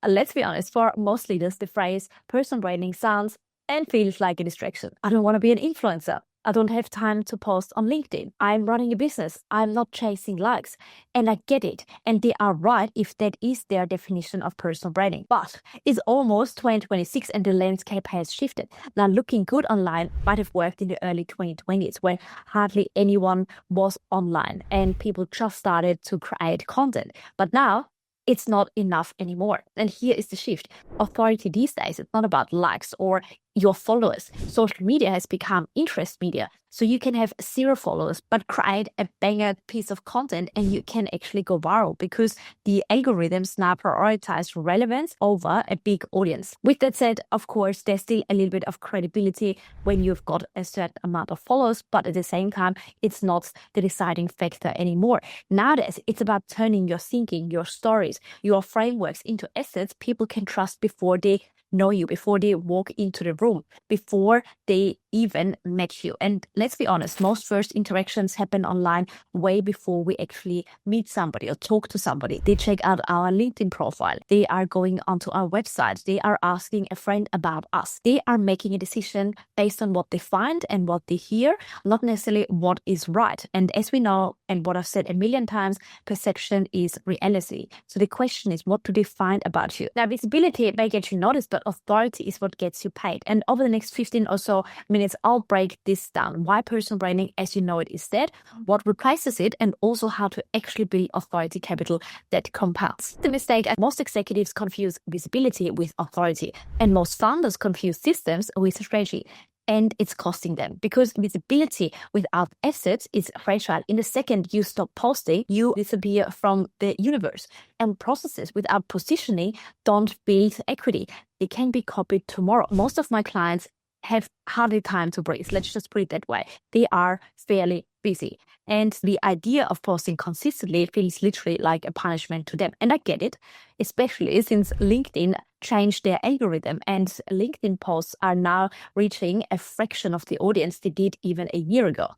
Let's be honest, for most leaders, the phrase personal branding sounds and feels like a distraction. I don't want to be an influencer. I don't have time to post on LinkedIn. I'm running a business. I'm not chasing likes. And I get it. And they are right if that is their definition of personal branding. But it's almost 2026 and the landscape has shifted. Now, looking good online might have worked in the early 2020s when hardly anyone was online and people just started to create content. But now, it's not enough anymore. And here is the shift. Authority these days, it's not about likes or your followers. Social media has become interest media. So you can have 0 followers, but create a banger piece of content and you can actually go viral because the algorithms now prioritize relevance over a big audience. With that said, of course, there's still a little bit of credibility when you've got a certain amount of followers, but at the same time, it's not the deciding factor anymore. Nowadays, it's about turning your thinking, your stories, your frameworks into assets people can trust before they know you, before they walk into the room, before they even met you. And let's be honest, most first interactions happen online way before we actually meet somebody or talk to somebody. They check out our LinkedIn profile. They are going onto our website. They are asking a friend about us. They are making a decision based on what they find and what they hear, not necessarily what is right. And as we know, and what I've said a million times, perception is reality. So the question is, what do they find about you? Now, visibility may get you noticed, but authority is what gets you paid. And over the next 15 or so minutes, I'll break this down. Why personal branding as you know it is dead, what replaces it, and also how to actually build authority capital that compounds. The mistake, most executives confuse visibility with authority, and most founders confuse systems with strategy. And it's costing them because visibility without assets is fragile. In the second you stop posting, you disappear from the universe. And processes without positioning don't build equity. They can be copied tomorrow. Most of my clients have hardly time to breathe. Let's just put it that way. They are fairly busy. And the idea of posting consistently feels literally like a punishment to them. And I get it, especially since LinkedIn changed their algorithm and LinkedIn posts are now reaching a fraction of the audience they did even a year ago.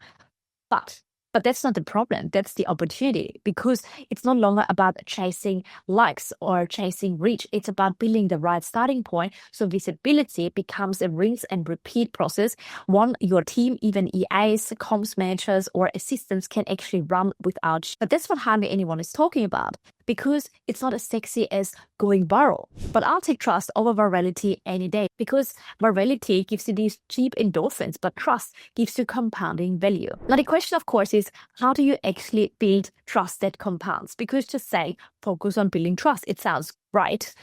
But that's not the problem. That's the opportunity because it's no longer about chasing likes or chasing reach. It's about building the right starting point. So visibility becomes a rinse and repeat process. One your team, even EAs, comms managers or assistants can actually run without. But that's what hardly anyone is talking about because it's not as sexy as going viral. But I'll take trust over virality any day because virality gives you these cheap endorphins, but trust gives you compounding value. Now, the question, of course, is how do you actually build trust that compounds? Because just saying focus on building trust, it sounds right.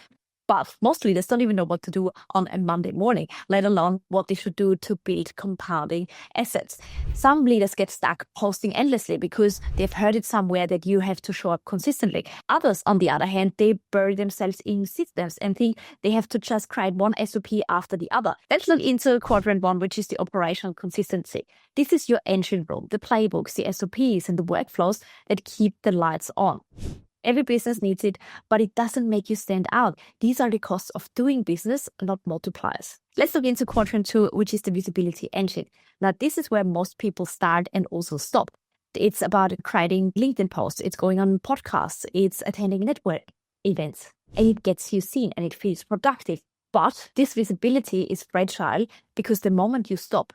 But most leaders don't even know what to do on a Monday morning, let alone what they should do to build compounding assets. Some leaders get stuck posting endlessly because they've heard it somewhere that you have to show up consistently. Others, on the other hand, they bury themselves in systems and think they have to just create one SOP after the other. Let's look into quadrant 1, which is the operational consistency. This is your engine room, the playbooks, the SOPs, and the workflows that keep the lights on. Every business needs it, but it doesn't make you stand out. These are the costs of doing business, not multipliers. Let's look into quadrant 2, which is the visibility engine. Now, this is where most people start and also stop. It's about creating LinkedIn posts. It's going on podcasts. It's attending network events. And it gets you seen and it feels productive. But this visibility is fragile because the moment you stop,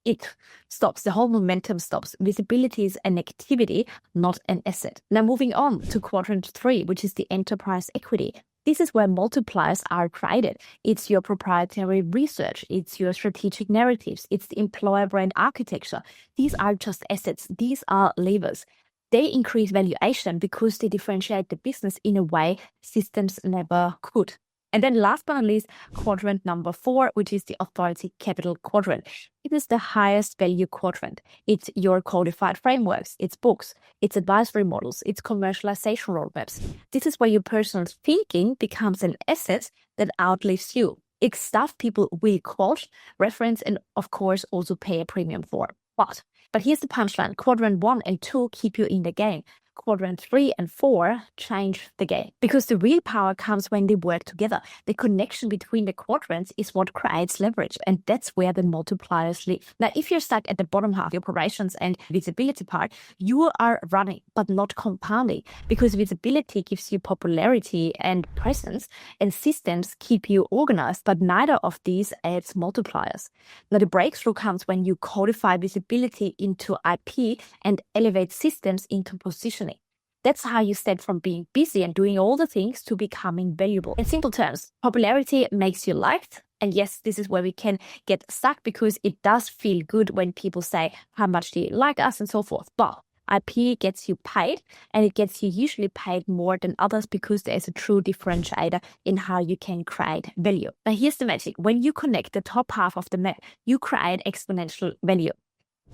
it stops. The whole momentum stops. Visibility is an activity, not an asset. Now, moving on to quadrant 3, which is the enterprise equity. This is where multipliers are created. It's your proprietary research. It's your strategic narratives. It's the employer brand architecture. These are just assets. These are levers. They increase valuation because they differentiate the business in a way systems never could. And then last but not least, quadrant number 4, which is the authority capital quadrant. It is the highest value quadrant. It's your codified frameworks, it's books, it's advisory models, it's commercialization roadmaps. This is where your personal thinking becomes an asset that outlives you. It's stuff people will quote, reference, and of course also pay a premium for. But here's the punchline. Quadrant 1 and 2 keep you in the game. quadrant 3 and 4 change the game, because the real power comes when they work together. The connection between the quadrants is what creates leverage, and that's where the multipliers live. Now, if you're stuck at the bottom half, the operations and visibility part, you are running but not compounding, because visibility gives you popularity and presence, and systems keep you organized, but neither of these adds multipliers. Now, the breakthrough comes when you codify visibility into IP and elevate systems into positioning. That's how you step from being busy and doing all the things to becoming valuable. In simple terms, popularity makes you liked. And yes, this is where we can get stuck, because it does feel good when people say, how much do you like us and so forth. But IP gets you paid, and it gets you usually paid more than others, because there is a true differentiator in how you can create value. Now, here's the magic. When you connect the top half of the map, you create exponential value.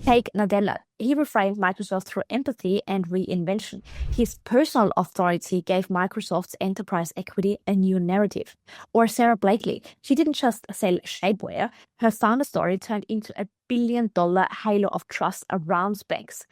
Take Nadella. He reframed Microsoft through empathy and reinvention. His personal authority gave Microsoft's enterprise equity a new narrative. Or Sarah Blakely. She didn't just sell shapewear. Her founder story turned into $1 billion halo of trust around banks.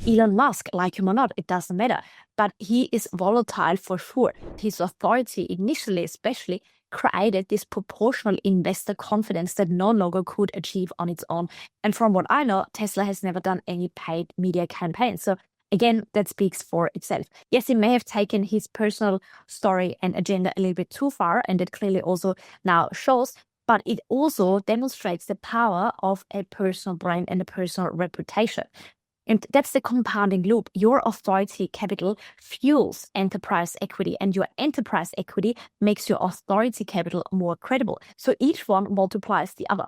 Elon Musk, like him or not, it doesn't matter. But he is volatile for sure. His authority, initially especially, created this proportional investor confidence that no logo could achieve on its own. And from what I know, Tesla has never done any paid media campaigns. So again, that speaks for itself. Yes, he may have taken his personal story and agenda a little bit too far, and it clearly also now shows, but it also demonstrates the power of a personal brand and a personal reputation. And that's the compounding loop. Your authority capital fuels enterprise equity, and your enterprise equity makes your authority capital more credible. So each one multiplies the other.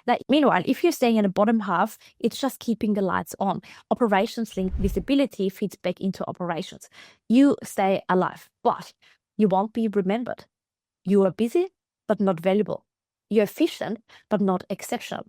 Now, meanwhile, if you're staying in the bottom half, it's just keeping the lights on. Operations link visibility feeds back into operations. You stay alive, but you won't be remembered. You are busy, but not valuable. You're efficient, but not exceptional.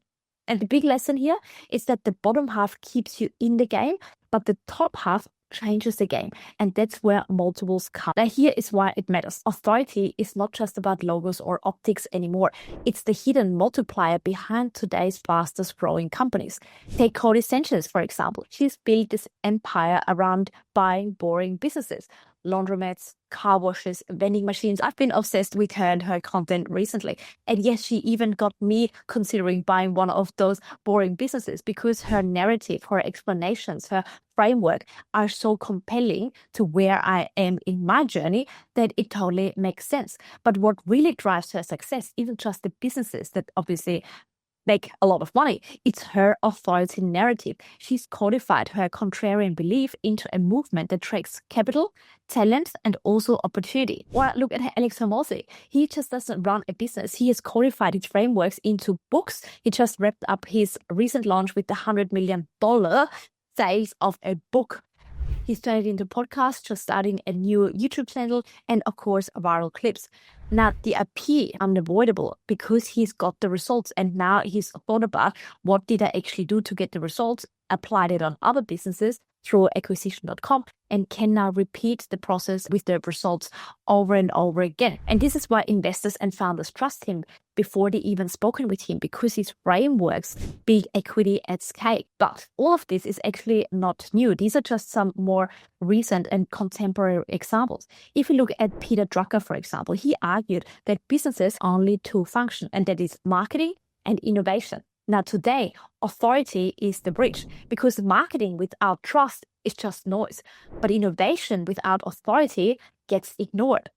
And the big lesson here is that the bottom half keeps you in the game, but the top half changes the game. And that's where multiples come. Now, here is why it matters. Authority is not just about logos or optics anymore. It's the hidden multiplier behind today's fastest growing companies. Take Cody Sanchez, for example. She's built this empire around buying boring businesses. Laundromats, car washes, vending machines. I've been obsessed with her and her content recently. And yes, she even got me considering buying one of those boring businesses, because her narrative, her explanations, her framework are so compelling to where I am in my journey that it totally makes sense. But what really drives her success isn't just the businesses that obviously make a lot of money. It's her authority narrative. She's codified her contrarian belief into a movement that tracks capital, talent, and also opportunity. Or look at Alex Hormozi. He just doesn't run a business. He has codified his frameworks into books. He just wrapped up his recent launch with the $100 million sales of a book. He's turned it into podcasts, just starting a new YouTube channel, and of course, viral clips. Now, the IP unavoidable, because he's got the results, and now he's thought about what did I actually do to get the results, applied it on other businesses through acquisition.com, and can now repeat the process with the results over and over again. And this is why investors and founders trust him before they even spoken with him, because his frameworks build equity at scale. But all of this is actually not new. These are just some more recent and contemporary examples. If you look at Peter Drucker, for example, he argued that businesses only two function, and that is marketing and innovation. Now, today, authority is the bridge, because marketing without trust is just noise, but innovation without authority gets ignored.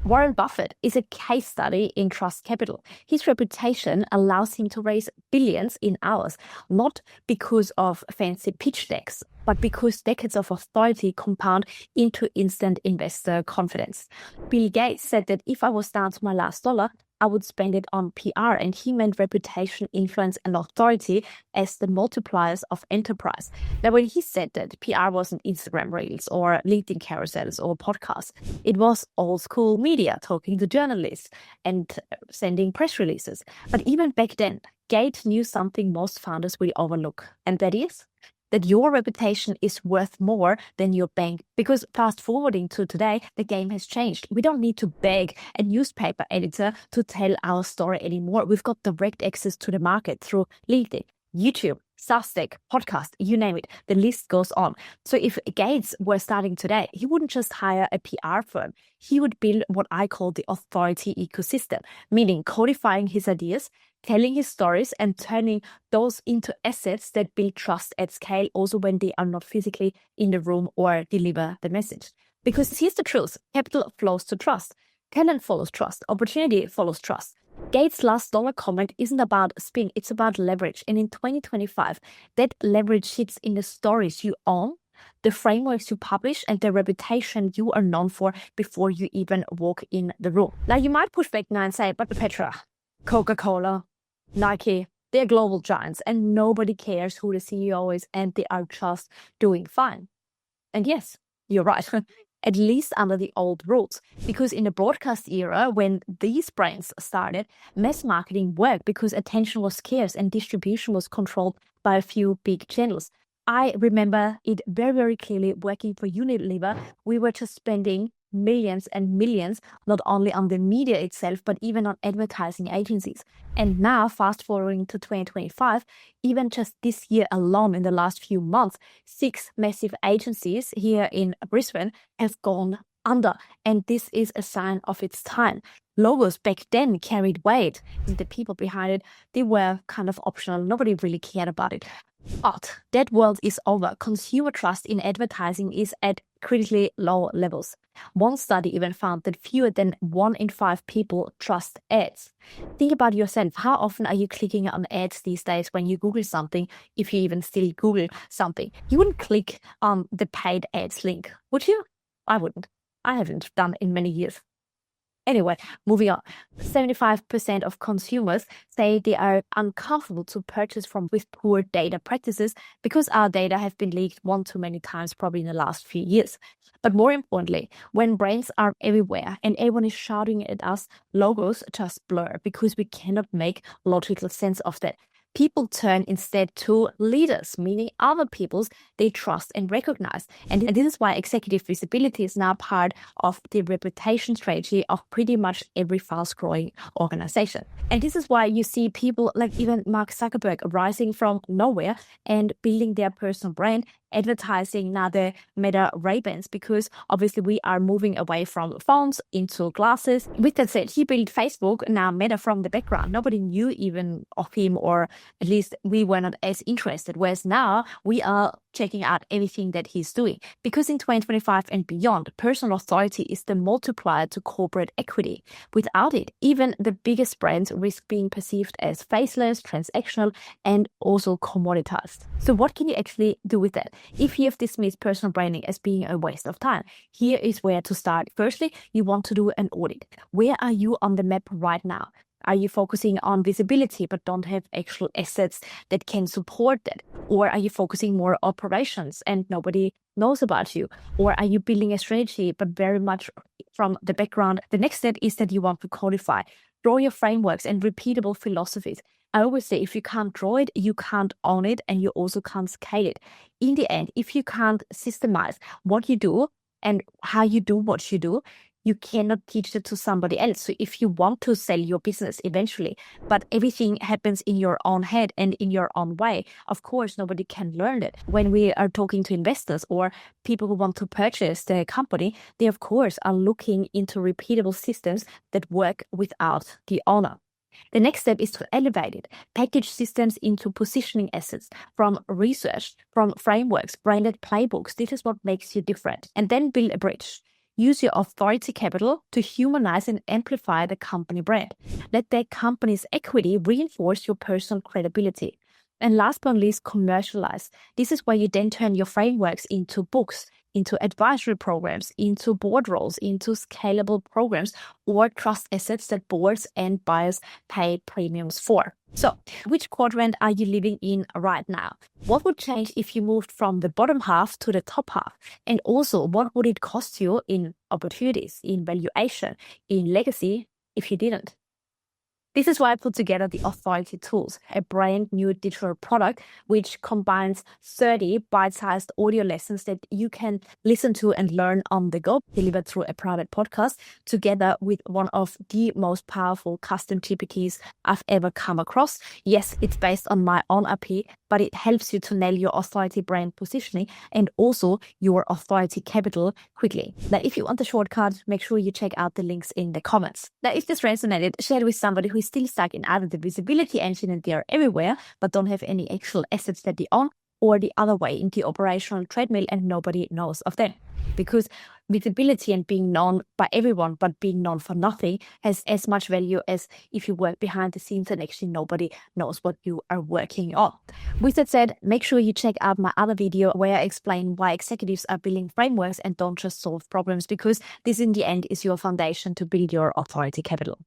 Warren Buffett is a case study in trust capital. His reputation allows him to raise billions in hours, not because of fancy pitch decks, but because decades of authority compound into instant investor confidence. Bill Gates said that if I was down to my last dollar, I would spend it on PR, and he meant reputation, influence, and authority as the multipliers of enterprise. Now, when he said that, PR wasn't Instagram Reels or LinkedIn carousels or podcasts. It was old school media talking to journalists and sending press releases. But even back then, Gates knew something most founders will overlook, and that is that your reputation is worth more than your bank. Because fast forwarding to today, the game has changed. We don't need to beg a newspaper editor to tell our story anymore. We've got direct access to the market through LinkedIn. YouTube, Substack, podcast, you name it. The list goes on. So if Gates were starting today, he wouldn't just hire a PR firm. He would build what I call the authority ecosystem, meaning codifying his ideas, telling his stories, and turning those into assets that build trust at scale, also when they are not physically in the room or deliver the message. Because here's the truth: capital flows to trust. Talent follows trust. Opportunity follows trust. Gates' last dollar comment isn't about spin, it's about leverage. And in 2025, that leverage sits in the stories you own, the frameworks you publish, and the reputation you are known for before you even walk in the room. Now, you might push back now and say, but Petra, Coca-Cola, Nike, they're global giants and nobody cares who the CEO is and they are just doing fine. And yes, you're right. At least under the old rules. Because in the broadcast era, when these brands started, mass marketing worked because attention was scarce and distribution was controlled by a few big channels. I remember it very, very clearly working for Unilever. We were just spending millions and millions, not only on the media itself, but even on advertising agencies. And now, fast forwarding to 2025, even just this year alone, in the last few months, 6 massive agencies here in Brisbane have gone under. And this is a sign of its time. Logos back then carried weight. The people behind it, they were kind of optional. Nobody really cared about it. But that world is over. Consumer trust in advertising is at critically low levels. One study even found that fewer than 1 in 5 people trust ads. Think about yourself. How often are you clicking on ads these days when you Google something, if you even still Google something? You wouldn't click on the paid ads link, would you? I wouldn't. I haven't done in many years. Anyway, moving on. 75% of consumers say they are uncomfortable to purchase from with poor data practices because our data have been leaked one too many times probably in the last few years. But more importantly, when brands are everywhere and everyone is shouting at us, logos just blur because we cannot make logical sense of that. People turn instead to leaders, meaning other people's they trust and recognize. And this is why executive visibility is now part of the reputation strategy of pretty much every fast-growing organization. And this is why you see people like even Mark Zuckerberg rising from nowhere and building their personal brand, advertising now the Meta Ray-Bans, because obviously we are moving away from phones into glasses. With that said, he built Facebook, now Meta, from the background. Nobody knew even of him, or at least we were not as interested, whereas now we are checking out everything that he's doing. Because in 2025 and beyond, personal authority is the multiplier to corporate equity. Without it, even the biggest brands risk being perceived as faceless, transactional, and also commoditized. So what can you actually do with that? If you have dismissed personal branding as being a waste of time, here is where to start. Firstly, you want to do an audit. Where are you on the map right now? Are you focusing on visibility but don't have actual assets that can support that? Or are you focusing more on operations and nobody knows about you? Or are you building a strategy but very much from the background? The next step is that you want to codify. Draw your frameworks and repeatable philosophies. I always say, if you can't draw it, you can't own it, and you also can't scale it. In the end, if you can't systemize what you do and how you do what you do, you cannot teach it to somebody else. So if you want to sell your business eventually, but everything happens in your own head and in your own way, of course, nobody can learn it. When we are talking to investors or people who want to purchase the company, they, of course, are looking into repeatable systems that work without the owner. The next step is to elevate it, package systems into positioning assets, from research, from frameworks, branded playbooks. This is what makes you different. And then build a bridge. Use your authority capital to humanize and amplify the company brand. Let that company's equity reinforce your personal credibility. And last but not least, commercialize. This is where you then turn your frameworks into books, into advisory programs, into board roles, into scalable programs, or trust assets that boards and buyers pay premiums for. So, which quadrant are you living in right now? What would change if you moved from the bottom half to the top half? And also, what would it cost you in opportunities, in valuation, in legacy if you didn't? This is why I put together the Authority Tools, a brand new digital product which combines 30 bite-sized audio lessons that you can listen to and learn on the go, delivered through a private podcast, together with one of the most powerful custom GPTs I've ever come across. Yes, it's based on my own IP, but it helps you to nail your authority brand positioning and also your authority capital quickly. Now, if you want the shortcut, make sure you check out the links in the comments. Now, if this resonated, share it with somebody who is still stuck in either the visibility engine and they are everywhere, but don't have any actual assets that they own, or the other way, in the operational treadmill and nobody knows of them. Because visibility and being known by everyone, but being known for nothing, has as much value as if you work behind the scenes and actually nobody knows what you are working on. With that said, make sure you check out my other video where I explain why executives are building frameworks and don't just solve problems, because this in the end is your foundation to build your authority capital.